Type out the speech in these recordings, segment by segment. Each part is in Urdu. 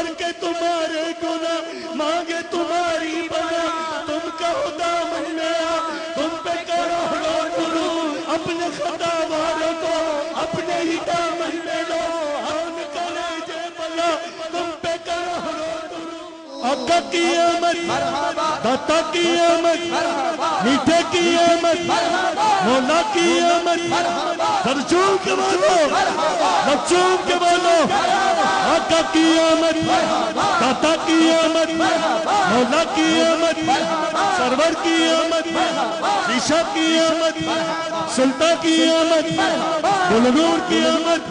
کر کے تمہارے گناہ مانگے تمہاری پناہ تم کہو دامن میں آ تم پہ کروڑوں درود اپنے خطا والوں کو اپنے ہی دامن میں لو ہم کرے جے بلا تم پہ کروڑوں درود آقا کی آمد داتا کی آمد میٹھے کی آمد مولا کی آمد درجوم کے بولو لچوم کے بولو آقا کی آمد داتا کی آمد مولا کی آمد سرور کی آمد عیشہ کی آمد سلطان کی آمد بلنور کی آمد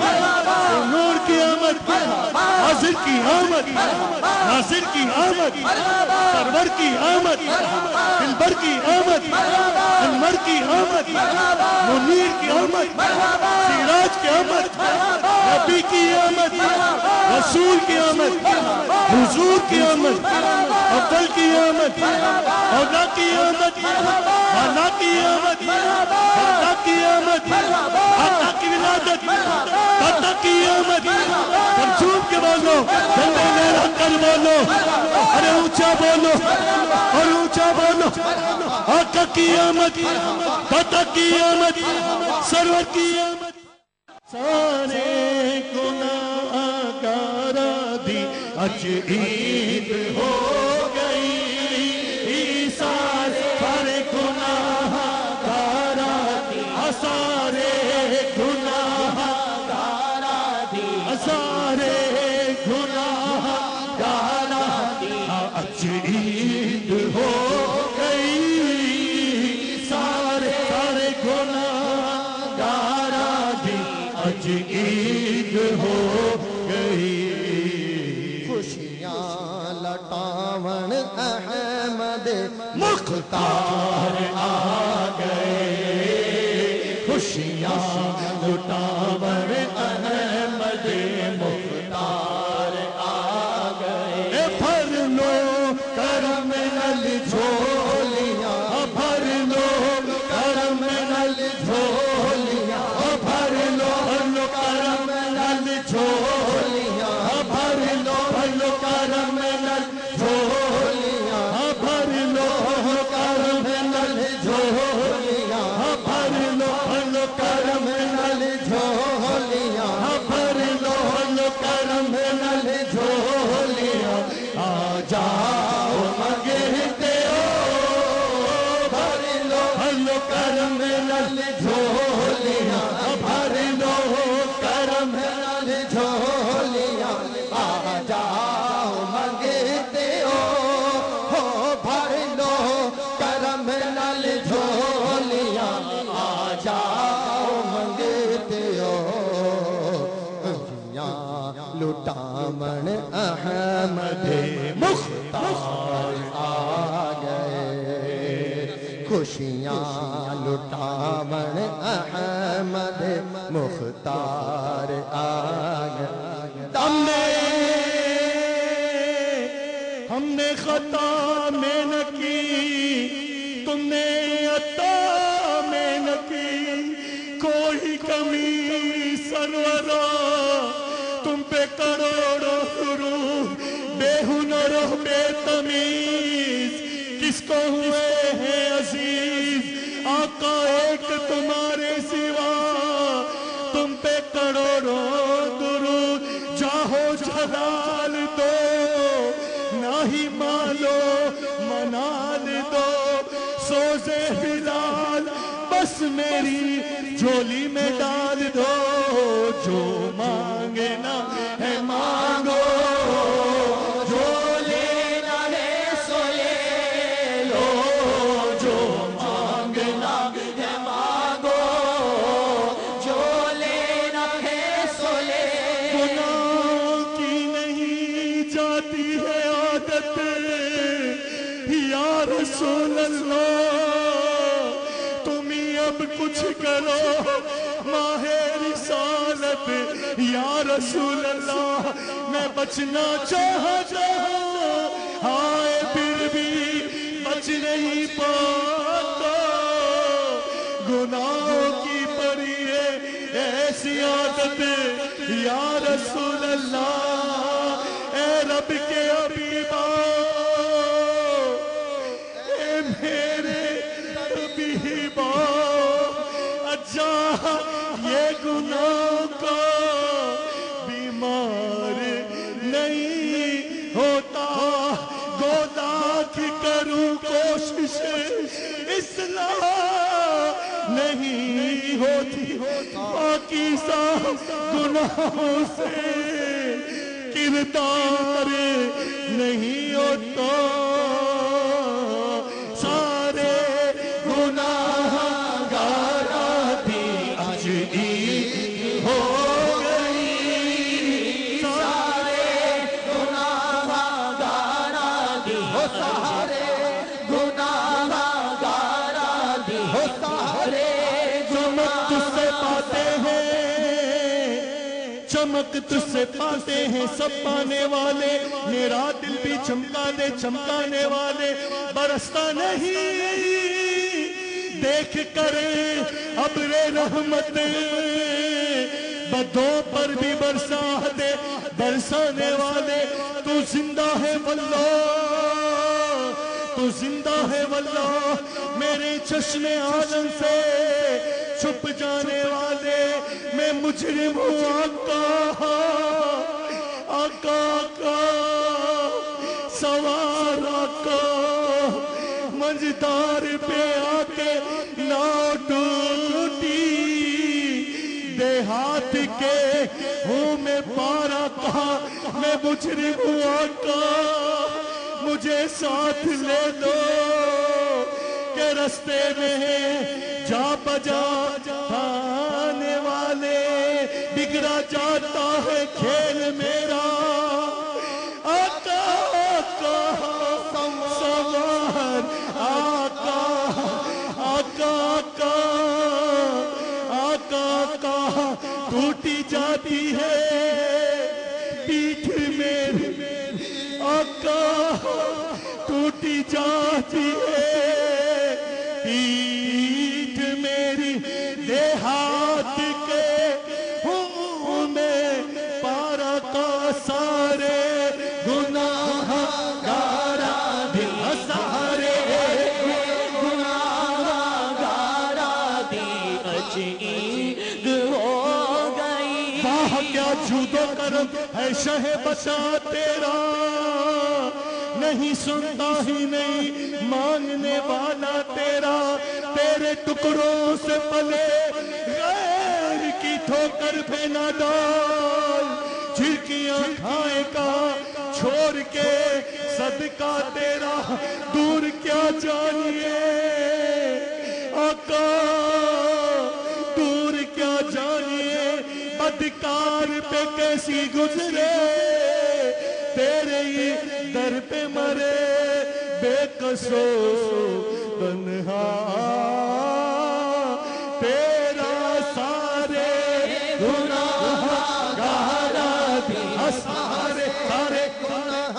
نور کی آمد حاضر کی آمد ناصر کی آمد سرور کی آمد دلبر کی آمد انور کی آمد منیر کی آمد سراج کی آمد نبی کی آمد رسول کی آمد حضور کی آمد افضل کی آمد اولا کی آمد بالا کی آمد بالا کی آمد آقا کی ولادت داتا کی آمد ترجوم کے بولو جلوے لہرا کر بولو ارے اونچا بولو اور اونچا بولو آقا کی آمد داتا کی آمد سرور کی آمد سارے گناہ گارا دی اج عید ہو گئی سارے گناہ گارا دی سارے گناہ گارا دی سارے گناہ گارا دی اج عید ہو گئی سارے گناہ گارا دی اج عید ہو گئی خوشیاں لٹاون احمد مختار آ گئے خوشیاں لٹاون احمد مختار آ گئے بھر لو کرم نل جھولیاں بھر لو کرم نل جھولیاں بھر لو کرم نل جھولیاں بھر لو کرم نل جھولیاں بھر لو کرم نل جھولیاں بھر لو کرم نل جھولیاں بھر لو کرم نل جھولیاں آ جاؤ مانگتے ہو بھر لو کرم نل جھولیاں بھر لو کرم نل جھولیاں آ جاؤ مانگتے ہو بھر لو کرم نل جھولیاں آ جاؤ مانگتے ہو خوشیاں لٹاون احمد مختار آ گئے خوشیاں لٹاون احمد مختار آ گئے ہم نے خطا میں نہ کی تم نے عطا میں نہ کی کوئی کمی سرورا تم پہ کروڑوں درود بے ہنر و بے تمیز کس کو ہوئے ہیں عزیز آقا ایک تمہارے سوا تم پہ کروڑوں درود چاہو جلال دو نہ ہی مالو منال دو سوزے بلال بس میری جھولی میں ڈال دو جو مانگے نا ہے مانگو جو لینا ہے سو لے لو جو مانگنا ہے مانگو جو لینا ہے سو لے گناہ کی نہیں جاتی ہے عادت یا رسول اللہ تم ہی اب کچھ کرو ماہ رسالت یا رسول اللہ میں بچنا چاہتا ہوں ہائے پھر بھی بچ نہیں پاتا گناہوں کی پڑی ہے ایسی عادت یا رسول اللہ اے رب رب کے حبیبا، اے میرے حبیبا، اجا یہ گناہ کا بیمار نہیں ہوتا، گو لاکھ کروں کوشش اصلاح نہیں ہوتی، پاکیزہ گناہوں سے کردار نہیں ہوتا، سارے گناہ گارا دی آج عید ہو گئی، سارے گناہ گارا دی ہو، سارے گناہ گارا دی ہو، سارے چمک تجھ سے پاتے ہیں، چمک تجھ سے پاتے ہیں سب پانے والے، میرا دل بھی چمکا دے چمکانے والے، برستا نہیں دیکھ کر ابر رحمت، بدوں پر بھی برسا دے برسانے والے، تو زندہ ہے واللہ، تو زندہ ہے واللہ، میرے چشم عالم سے چھپ جانے والے، میں مجرم ہوں آقا، آقا آقا، سوار آقا، منجدار پہ آکے ناؤ ٹوٹی، دیہات کے ہوں میں پارا کہا، میں مجرم ہوں آقا، مجھے ساتھ لے دو، کہ رستے میں جا بجا آنے والے، بگڑا جاتا ہے کھیل میرا، آقا آقا سوار، آقا آقا آقا آقا آقا، ٹوٹی جاتی ہے پیٹھ میری، آقا ٹوٹی جاتی ہے پیٹھ میری، دیہات کے ہوں میں پارا کا، سارے گناہ گارا دی، سارے گناہ گارا دی آج عید ہو گئی، واہ کیا جود و کرم ہے شہ بتا تیرا، نہیں سنتا ہی نہیں مانگنے والا تیرا، تیرے ٹکڑوں سے پلے غیر کی ٹھوکر پہ نہ ڈال، جھڑکیاں کھائے کا چھوڑ کے صدقہ تیرا دور کیا جانیے، آقا دور کیا جانیے، بدکار پہ کیسی گزرے، تیرے ہی در پہ مرے بے قصو تنہا، تیرا سارے گناہ گارا دی، سارے سارے گناہ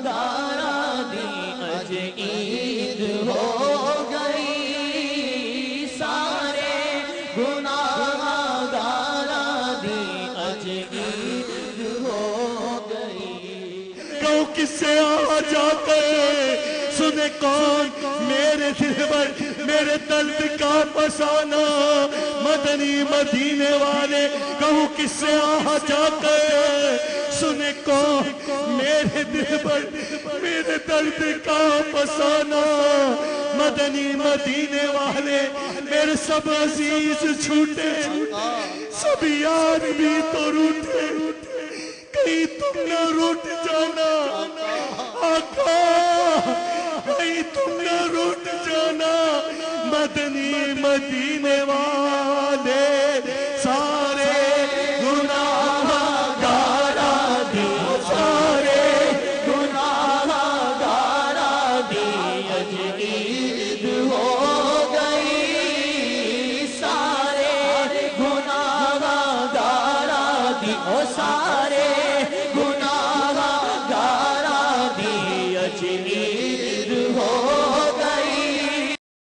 گارا دی آج عید ہو گئی، سارے گناہ گارا دی آج عید ہو گئی، کہوں کس سے آ جا کر سنے کون میرے دل پر میرے درد کا فسانہ، مدنی مدینے والے، کہوں کس سے آ جا کر سنے کون میرے دل پر میرے درد کا فسانہ، مدنی مدینے والے، میرے سب عزیز چھوٹے، سب یار بھی تو روٹے، کہیں تم نہ روٹ جانا آقا، کہیں تم نہ روٹ جانا، مدنی مدینے والے، سارے گناہ گارا دی، سارے گناہ گارا دی آج عید ہو گئی، سارے گناہ گارا دی، او سارے